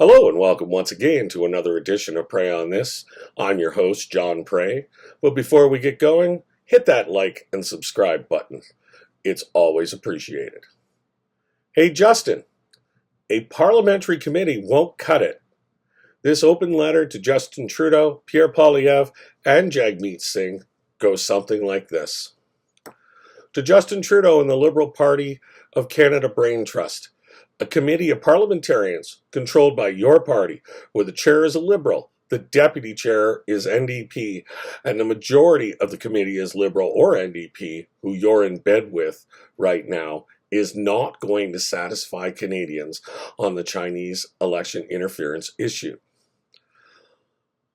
Hello and welcome once again to another edition of Pray on This. I'm your host, John Pray. But before we get going, hit that like and subscribe button. It's always appreciated. Hey Justin, a parliamentary committee won't cut it. This open letter to Justin Trudeau, Pierre Poilievre, and Jagmeet Singh goes something like this. To Justin Trudeau and the Liberal Party of Canada Brain Trust, a committee of parliamentarians controlled by your party, where the chair is a Liberal, the deputy chair is NDP, and the majority of the committee is Liberal or NDP, who you're in bed with right now, is not going to satisfy Canadians on the Chinese election interference issue.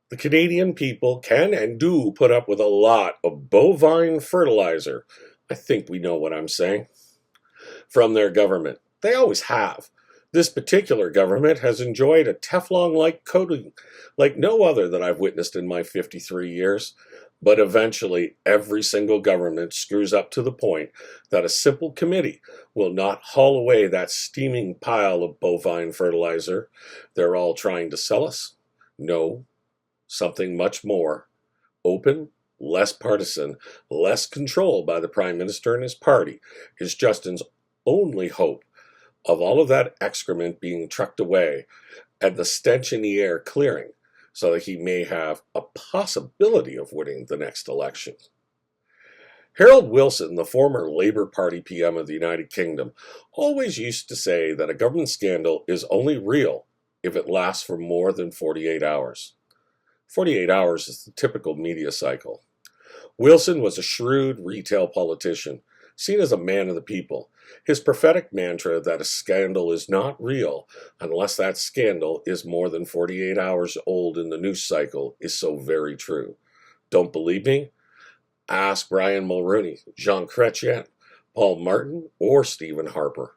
The Canadian people can and do put up with a lot of bovine fertilizer, I think we know what I'm saying, from their government. They always have. This particular government has enjoyed a Teflon-like coating like no other that I've witnessed in my 53 years. But eventually, every single government screws up to the point that a simple committee will not haul away that steaming pile of bovine fertilizer they're all trying to sell us. No, something much more open, less partisan, less controlled by the Prime Minister and his party is Justin's only hope of all of that excrement being trucked away and the stench in the air clearing so that he may have a possibility of winning the next election. Harold Wilson, the former Labour Party PM of the United Kingdom, always used to say that a government scandal is only real if it lasts for more than 48 hours. 48 hours is the typical media cycle. Wilson was a shrewd retail politician, seen as a man of the people. His prophetic mantra that a scandal is not real unless that scandal is more than 48 hours old in the news cycle is so very true. Don't believe me? Ask Brian Mulroney, Jean Chrétien, Paul Martin, or Stephen Harper.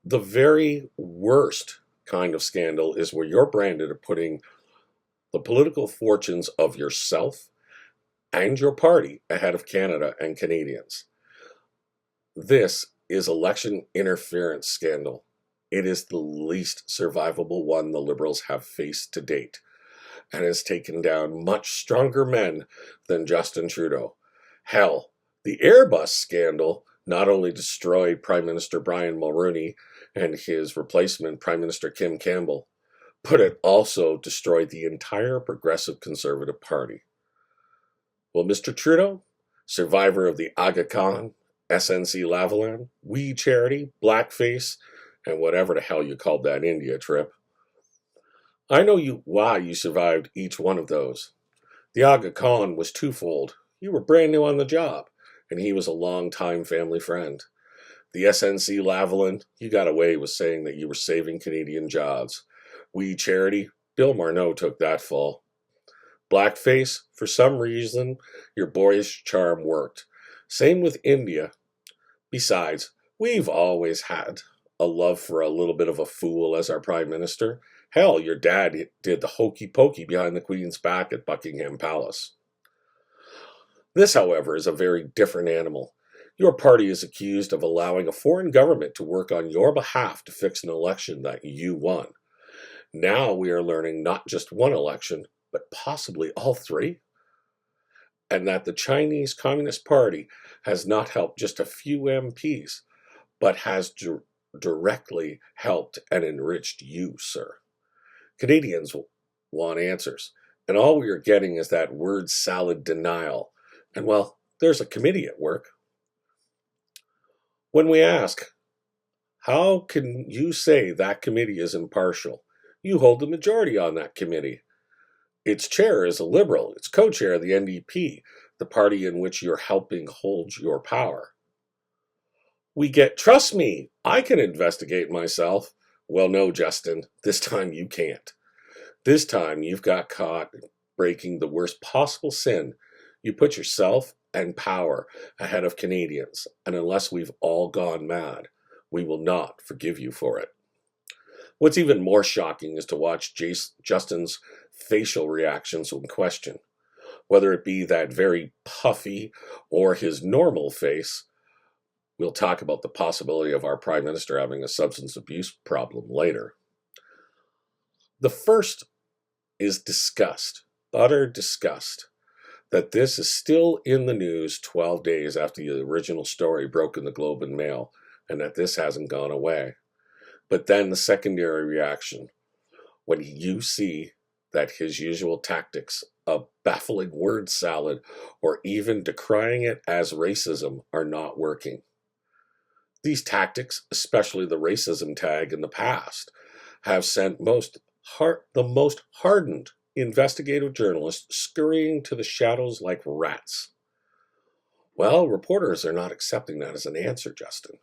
The very worst kind of scandal is where you're branded of putting the political fortunes of yourself and your party ahead of Canada and Canadians. This is election interference scandal. It is the least survivable one the Liberals have faced to date, and has taken down much stronger men than Justin Trudeau. Hell, the Airbus scandal not only destroyed Prime Minister Brian Mulroney and his replacement, Prime Minister Kim Campbell, but it also destroyed the entire Progressive Conservative Party. Well, Mr. Trudeau, survivor of the Aga Khan, SNC-Lavalin, We Charity, Blackface, and whatever the hell you called that India trip, I know why you survived each one of those. The Aga Khan was twofold. You were brand new on the job, and he was a long-time family friend. The SNC-Lavalin, you got away with saying that you were saving Canadian jobs. We Charity, Bill Marneau took that fall. Blackface, for some reason, your boyish charm worked. Same with India. Besides, we've always had a love for a little bit of a fool as our Prime Minister. Hell, your dad did the hokey pokey behind the Queen's back at Buckingham Palace. This, however, is a very different animal. Your party is accused of allowing a foreign government to work on your behalf to fix an election that you won. Now we are learning not just one election, but possibly all three, and that the Chinese Communist Party has not helped just a few MPs, but has directly helped and enriched you, sir. Canadians want answers, and all we are getting is that word salad denial, and well, there's a committee at work. When we ask, how can you say that committee is impartial? You hold the majority on that committee. Its chair is a Liberal. Its co-chair, the NDP, the party in which you're helping hold your power. We get, trust me, I can investigate myself. Well, no, Justin, this time you can't. This time you've got caught breaking the worst possible sin. You put yourself and power ahead of Canadians, and unless we've all gone mad, we will not forgive you for it. What's even more shocking is to watch Justin's facial reactions when questioned, whether it be that very puffy or his normal face. We'll talk about the possibility of our Prime Minister having a substance abuse problem later. The first is disgust, utter disgust, that this is still in the news 12 days after the original story broke in the Globe and Mail, and that this hasn't gone away. But then the secondary reaction, when you see that his usual tactics of baffling word salad or even decrying it as racism are not working. These tactics, especially the racism tag in the past, have sent the most hardened investigative journalists scurrying to the shadows like rats. Well, reporters are not accepting that as an answer, Justin.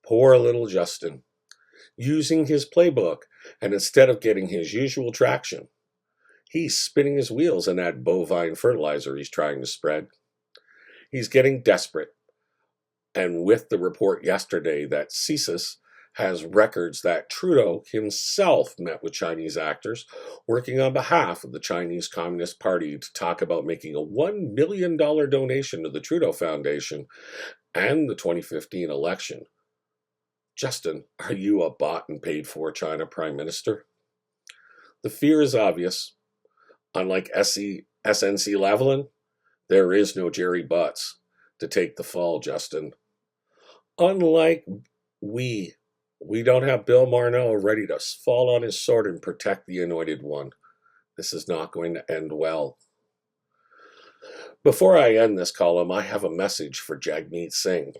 Poor little Justin, using his playbook, and instead of getting his usual traction, he's spinning his wheels in that bovine fertilizer he's trying to spread. He's getting desperate. And with the report yesterday that CSIS has records that Trudeau himself met with Chinese actors working on behalf of the Chinese Communist Party to talk about making a $1 million donation to the Trudeau Foundation and the 2015 election. Justin, are you a bought and paid for China Prime Minister? The fear is obvious. Unlike SNC Lavalin, there is no Jerry Butts to take the fall, Justin. Unlike we don't have Bill Marnell ready to fall on his sword and protect the anointed one. This is not going to end well. Before I end this column, I have a message for Jagmeet Singh.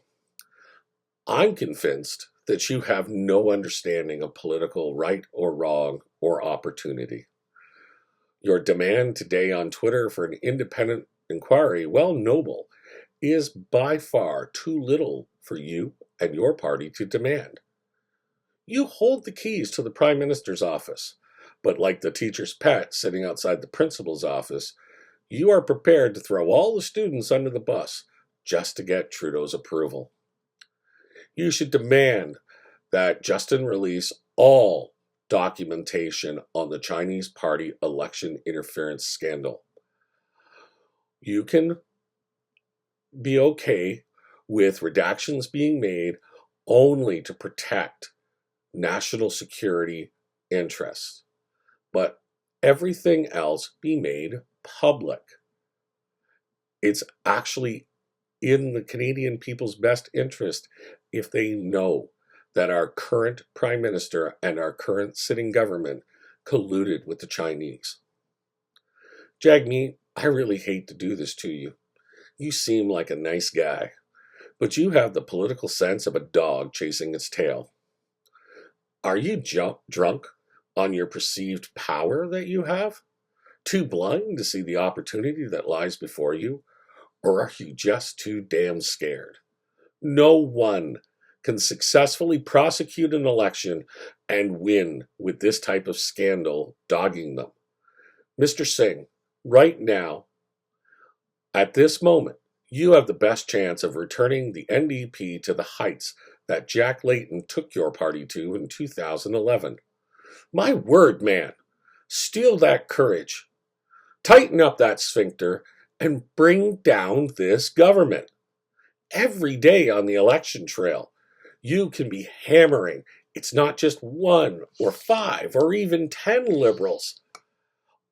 I'm convinced that you have no understanding of political right or wrong or opportunity. Your demand today on Twitter for an independent inquiry, while noble, is by far too little for you and your party to demand. You hold the keys to the Prime Minister's office, but like the teacher's pet sitting outside the principal's office, you are prepared to throw all the students under the bus just to get Trudeau's approval. You should demand that Justin release all documentation on the Chinese Party election interference scandal. You can be okay with redactions being made only to protect national security interests, but everything else be made public. It's actually in the Canadian people's best interest if they know that our current Prime Minister and our current sitting government colluded with the Chinese. Jagmeet, I really hate to do this to you. You seem like a nice guy, but you have the political sense of a dog chasing its tail. Are you drunk on your perceived power that you have? Too blind to see the opportunity that lies before you? Or are you just too damn scared? No one can successfully prosecute an election and win with this type of scandal dogging them. Mr. Singh, right now, at this moment, you have the best chance of returning the NDP to the heights that Jack Layton took your party to in 2011. My word, man, steal that courage, tighten up that sphincter, and bring down this government. Every day on the election trail, you can be hammering. It's not just 1 or 5 or even 10 liberals.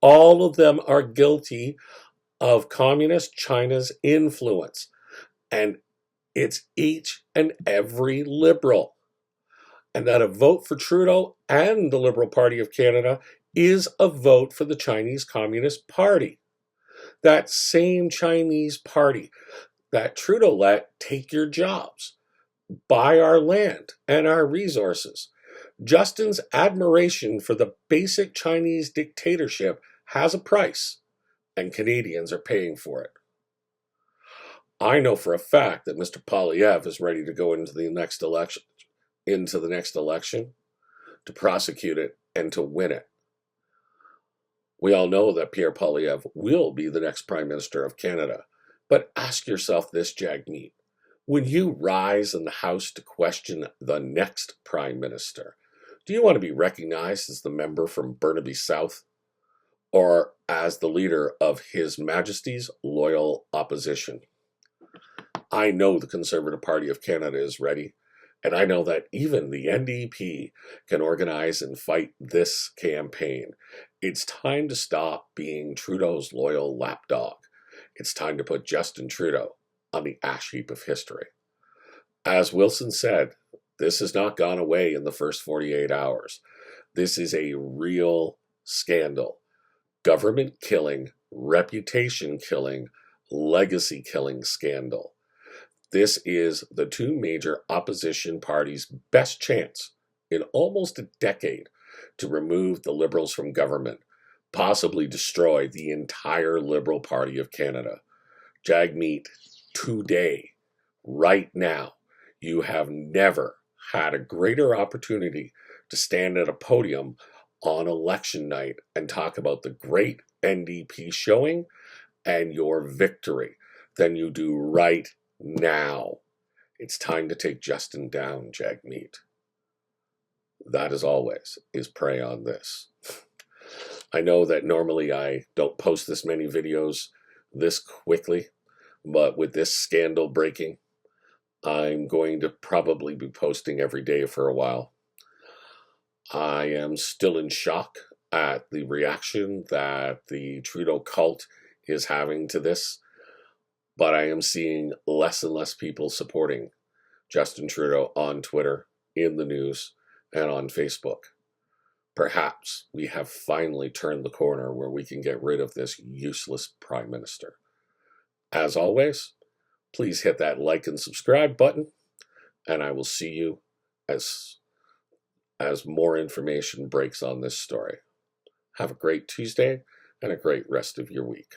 All of them are guilty of Communist China's influence, and it's each and every liberal. And that a vote for Trudeau and the Liberal Party of Canada is a vote for the Chinese Communist Party. That same Chinese party that Trudeau let take your jobs, buy our land and our resources. Justin's admiration for the basic Chinese dictatorship has a price, and Canadians are paying for it. I know for a fact that Mr. Poilievre is ready to go into the next election to prosecute it and to win it. We all know that Pierre Poilievre will be the next Prime Minister of Canada. But ask yourself this, Jagmeet. When you rise in the House to question the next Prime Minister, do you want to be recognized as the member from Burnaby South or as the leader of His Majesty's loyal opposition? I know the Conservative Party of Canada is ready, And I know that even the NDP can organize and fight this campaign. It's time to stop being Trudeau's loyal lapdog. It's time to put Justin Trudeau on the ash heap of history. As Wilson said, this has not gone away in the first 48 hours. This is a real scandal. Government killing, reputation killing, legacy killing scandal. This is the two major opposition parties' best chance in almost a decade to remove the Liberals from government, possibly destroy the entire Liberal Party of Canada. Jagmeet, today, right now, you have never had a greater opportunity to stand at a podium on election night and talk about the great NDP showing and your victory than you do right now. It's time to take Justin down, Jagmeet. That, as always, is Pray on This. I know that normally I don't post this many videos this quickly, but with this scandal breaking, I'm going to probably be posting every day for a while. I am still in shock at the reaction that the Trudeau cult is having to this, but I am seeing less and less people supporting Justin Trudeau on Twitter, in the news, and on Facebook. Perhaps we have finally turned the corner where we can get rid of this useless Prime Minister. As always, please hit that like and subscribe button, and I will see you as more information breaks on this story. Have a great Tuesday and a great rest of your week.